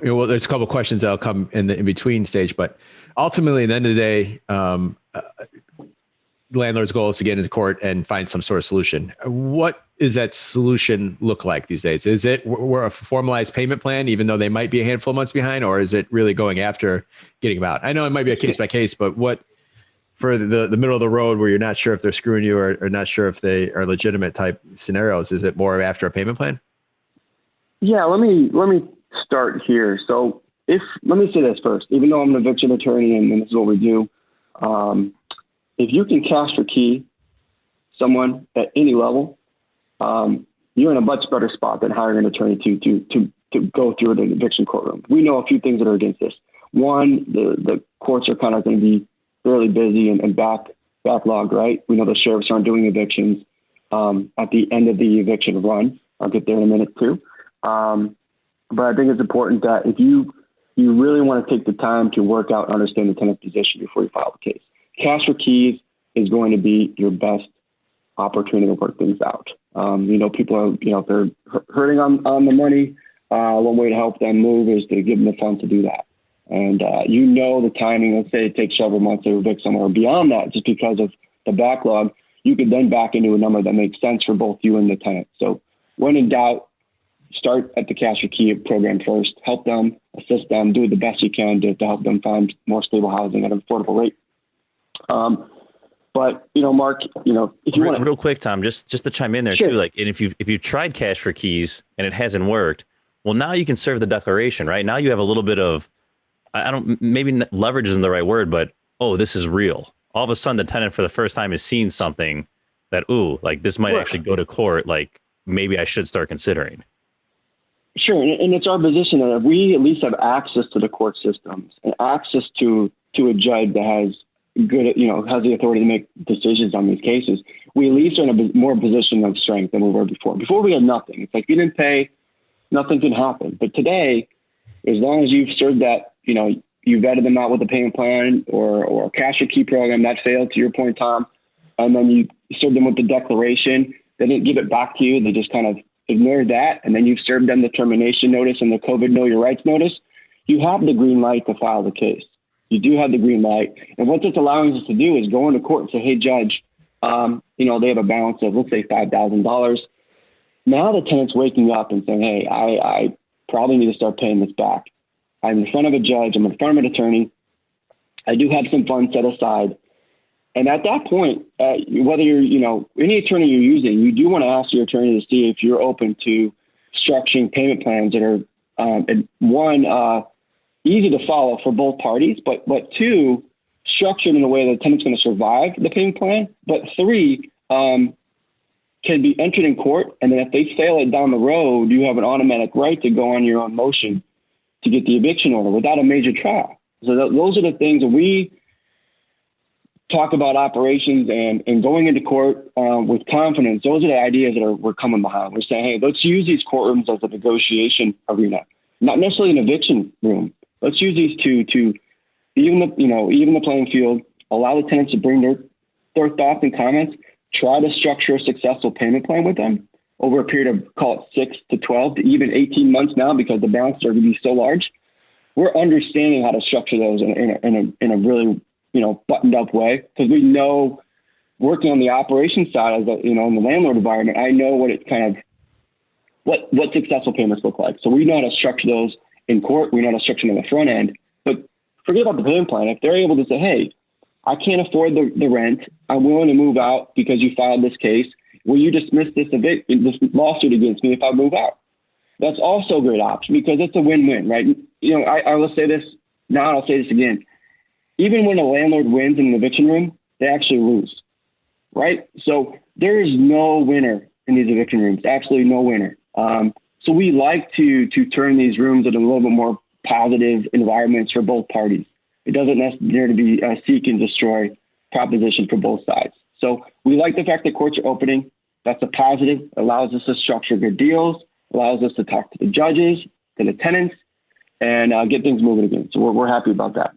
Well, there's a couple of questions that'll come in the in between stage, but ultimately, at the end of the day, the landlord's goal is to get into court and find some sort of solution. What does that solution look like these days? Is it we're a formalized payment plan, even though they might be a handful of months behind, or is it really going after getting them out? I know it might be a case by case, but what for the middle of the road where you're not sure if they're screwing you or not sure if they are legitimate type scenarios, is it more after a payment plan? Yeah, let me start here. So let me say this first, even though I'm an eviction attorney and this is what we do, if you can cash for key someone at any level, you're in a much better spot than hiring an attorney to go through an eviction courtroom. We know a few things that are against this. One, the courts are kind of going to be fairly busy and backlogged, right? We know the sheriffs aren't doing evictions at the end of the eviction run. I'll get there in a minute too. But I think it's important that if you really want to take the time to work out and understand the tenant's position before you file the case, cash for keys is going to be your best opportunity to work things out. People are, if they're hurting on the money, one way to help them move is to give them the funds to do that. And the timing, let's say it takes several months to evict someone or beyond that, just because of the backlog, you could then back into a number that makes sense for both you and the tenant. So when in doubt, start at the cash for key program first, help them, assist them, do the best you can to help them find more stable housing at an affordable rate. But Mark, if you want real quick, Tom, just to chime in there too, like, and if you've tried cash for keys and it hasn't worked, well, now you can serve the declaration, right? Now you have a little bit of, maybe leverage isn't the right word, but, oh, this is real. All of a sudden the tenant for the first time has seen something that, ooh, like this might actually go to court. Like maybe I should start considering. Sure. And it's our position that if we at least have access to the court systems and access to a judge that has has the authority to make decisions on these cases, we at least are in a more position of strength than we were before. Before we had nothing. It's like you didn't pay, nothing can happen. But today, as long as you've served that, you vetted them out with a payment plan or a cash or key program that failed, to your point, Tom, and then you served them with the declaration, they didn't give it back to you. They just kind of ignored that. And then you've served them the termination notice and the COVID Know Your Rights notice. You have the green light to file the case. You do have the green light. And what that's allowing us to do is go into court and say, hey, judge, they have a balance of, let's say, $5,000. Now the tenant's waking up and saying, hey, I probably need to start paying this back. I'm in front of a judge. I'm in front of an attorney. I do have some funds set aside. And at that point, whether you're, any attorney you're using, you do want to ask your attorney to see if you're open to structuring payment plans that are, easy to follow for both parties, but two, structured in a way that the tenant's going to survive the payment plan, but three, can be entered in court. And then if they fail it down the road, you have an automatic right to go on your own motion to get the eviction order without a major trial. So those are the things that we talk about operations and going into court with confidence. Those are the ideas that we're coming behind. We're saying, hey, let's use these courtrooms as a negotiation arena, not necessarily an eviction room. Let's use these to even the playing field, allow the tenants to bring their thoughts and comments, try to structure a successful payment plan with them over a period of, call it 6 to 12 to even 18 months now, because the balances are going to be so large. We're understanding how to structure those in a really, buttoned up way, because we know, working on the operations side, in the landlord environment, I know what successful payments look like. So we know how to structure those in court. We know how to structure them on the front end. But forget about the payment plan. If they're able to say, hey, I can't afford the rent, I'm willing to move out because you filed this case, will you dismiss this lawsuit against me if I move out? That's also a great option, because it's a win-win, right? I will say this now, and I'll say this again. Even when a landlord wins in an eviction room, they actually lose, right? So there is no winner in these eviction rooms, absolutely no winner. So we like to turn these rooms into a little bit more positive environments for both parties. It doesn't necessarily be a seek and destroy proposition for both sides. So we like the fact that courts are opening. That's a positive. It allows us to structure good deals, allows us to talk to the judges, to the tenants, and get things moving again. So we're happy about that.